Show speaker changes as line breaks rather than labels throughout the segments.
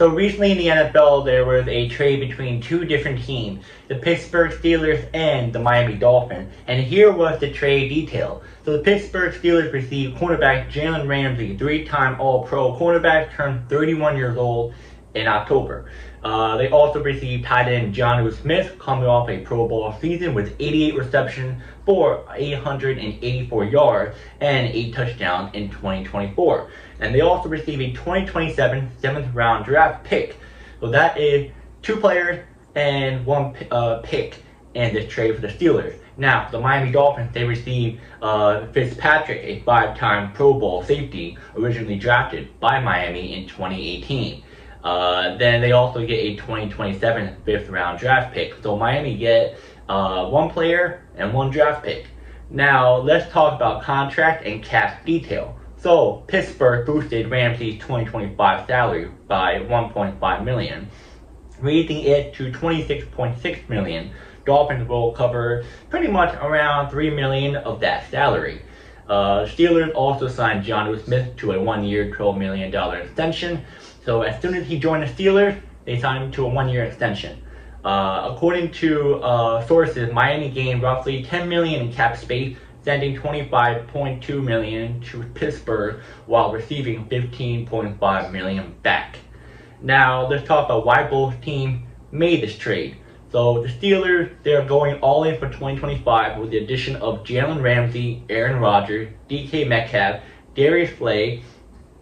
So recently in the NFL, there was a trade between two different teams, the Pittsburgh Steelers and the Miami Dolphins. And here was the trade detail. So the Pittsburgh Steelers received cornerback Jalen Ramsey, three-time All-Pro cornerback, turned 31 years old in October. They also received tight end Jonnu Smith, coming off a Pro Bowl season with 88 receptions for 884 yards and 8 touchdowns in 2024. And they also received a 2027 7th round draft pick. So that is 2 players and 1 pick in this trade for the Steelers. Now, the Miami Dolphins, they received Fitzpatrick, a 5-time Pro Bowl safety, originally drafted by Miami in 2018. Then they also get a 2027 5th round draft pick. So Miami get 1 player and 1 draft pick. Now let's talk about contract and cap detail. So Pittsburgh boosted Ramsey's 2025 salary by $1.5 million, raising it to $26.6 million. Dolphins will cover pretty much around $3 million of that salary. Steelers also signed Jonnu Smith to a 1-year, $12 million extension. So as soon as he joined the Steelers, they signed him to a 1-year extension. According to sources, Miami gained roughly $10 million in cap space, sending $25.2 million to Pittsburgh while receiving $15.5 million back. Now let's talk about why both teams made this trade. So the Steelers, they're going all in for 2025 with the addition of Jalen Ramsey, Aaron Rodgers, DK Metcalf, Darius Slay,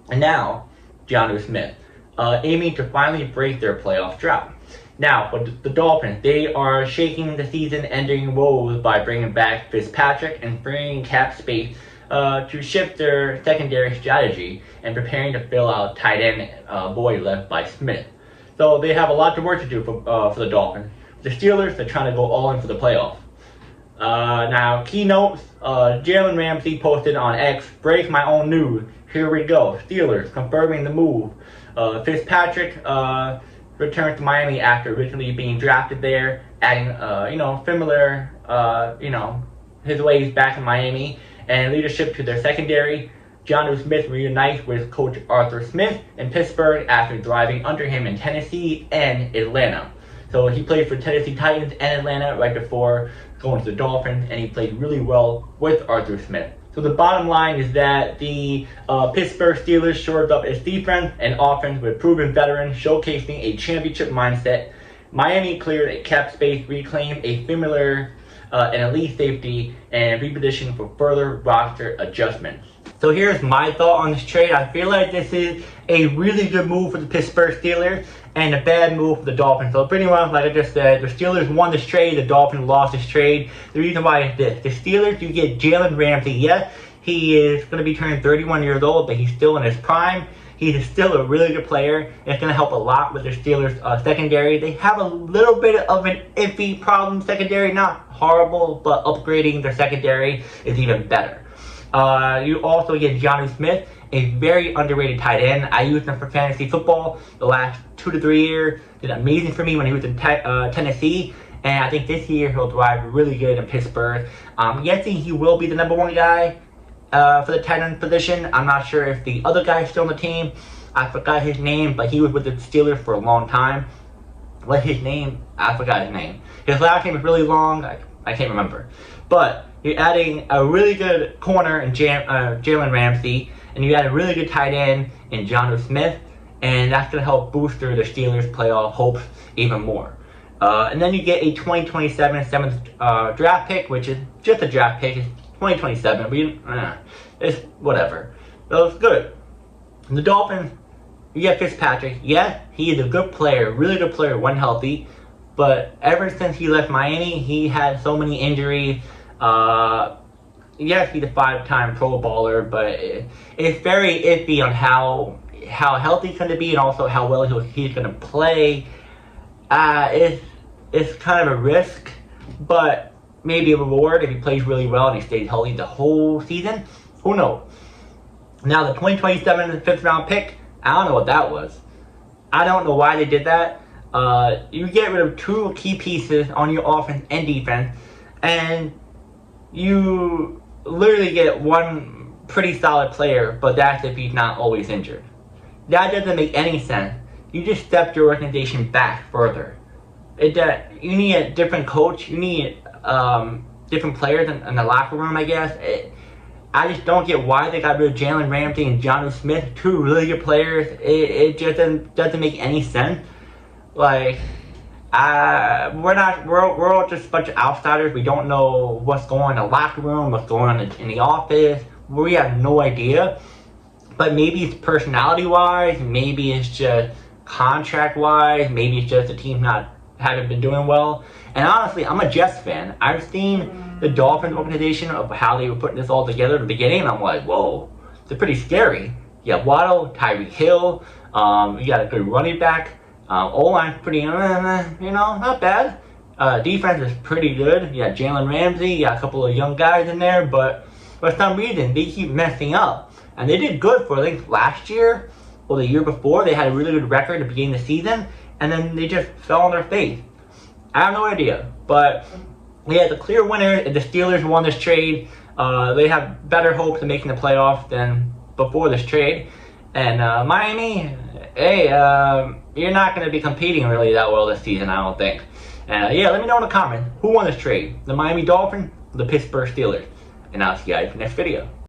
and now Jonnu Smith, aiming to finally break their playoff drought. Now, for the Dolphins, they are shaking the season-ending woes by bringing back Fitzpatrick and freeing cap space to shift their secondary strategy and preparing to fill out tight end void left by Smith. So they have a lot of work to do for the Dolphins. The Steelers, they're trying to go all in for the playoffs. Now, keynotes, Jalen Ramsey posted on X, "Break my own news. Here we go. Steelers confirming the move. Fitzpatrick returned to Miami after originally being drafted there, adding, familiar, his ways back in Miami and leadership to their secondary. Jonnu Smith reunites with coach Arthur Smith in Pittsburgh after thriving under him in Tennessee and Atlanta. So he played for Tennessee Titans and Atlanta right before going to the Dolphins, and he played really well with Arthur Smith. So the bottom line is that the Pittsburgh Steelers shored up its defense and offense with proven veterans, showcasing a championship mindset. Miami cleared a cap space, reclaimed a familiar and elite safety, and repositioned for further roster adjustments. So here's my thought on this trade. I feel like this is a really good move for the Pittsburgh Steelers and a bad move for the Dolphins. So pretty much, like I just said, the Steelers won this trade, the Dolphins lost this trade. The reason why is this. The Steelers, you get Jalen Ramsey. Yes, he is going to be turning 31 years old, but he's still in his prime. He's still a really good player. It's going to help a lot with the Steelers secondary. They have a little bit of an iffy problem secondary. Not horrible, but upgrading their secondary is even better. You also get Jonnu Smith, a very underrated tight end. I used him for fantasy football the last 2 to 3 years. Did amazing for me when he was in Tennessee. And I think this year he'll thrive really good in Pittsburgh. I'm guessing he will be the number 1 guy for the tight end position. I'm not sure if the other guy is still on the team. I forgot his name, but he was with the Steelers for a long time. What's his name? I forgot his name. His last name is really long. I can't remember. But you're adding a really good corner in Jalen Ramsey, and you add a really good tight end in Jonnu Smith, and that's going to help booster the Steelers' playoff hopes even more. And then you get a 2027 7th draft pick, which is just a draft pick. It's 2027, but it's whatever. So it's good. And the Dolphins, you get Fitzpatrick. Yes, he is a good player, really good player when healthy, but ever since he left Miami, he had so many injuries. Yes, he's a 5-time Pro Bowler, but it's very iffy on how healthy he's going to be and also how well he's going to play. It's kind of a risk, but maybe a reward if he plays really well and he stays healthy the whole season. Who knows? Now, the 2027 5th round pick, I don't know what that was. I don't know why they did that. You get rid of 2 key pieces on your offense and defense, and you literally get 1 pretty solid player, but that's if he's not always injured. That doesn't make any sense you just stepped your organization back further. You need a different coach. You need different players in the locker room, I guess. I just don't get why they got rid of Jalen Ramsey and Jonnu Smith, two really good players. It just doesn't make any sense. Like, we're all just a bunch of outsiders. We don't know what's going on in the locker room, what's going on in the office. We have no idea. But maybe it's personality-wise, maybe it's just contract-wise, maybe it's just the team haven't been doing well. And honestly, I'm a Jets fan. I've seen the Dolphins organization of how they were putting this all together at the beginning, and I'm like, whoa, they're pretty scary. You have Waddle, Tyreek Hill, you got a good running back. O-line's pretty, not bad. Defense is pretty good. You got Jalen Ramsey, you got a couple of young guys in there, but for some reason, they keep messing up. And they did good for, I think, last year or the year before. They had a really good record at the beginning of the season, and then they just fell on their face. I have no idea, but yeah, the clear winner, the Steelers won this trade. They have better hopes of making the playoffs than before this trade. And Miami, hey, you're not going to be competing really that well this season, I don't think. And yeah, let me know in the comments who won this trade, the Miami Dolphins or the Pittsburgh Steelers. And I'll see you guys in the next video.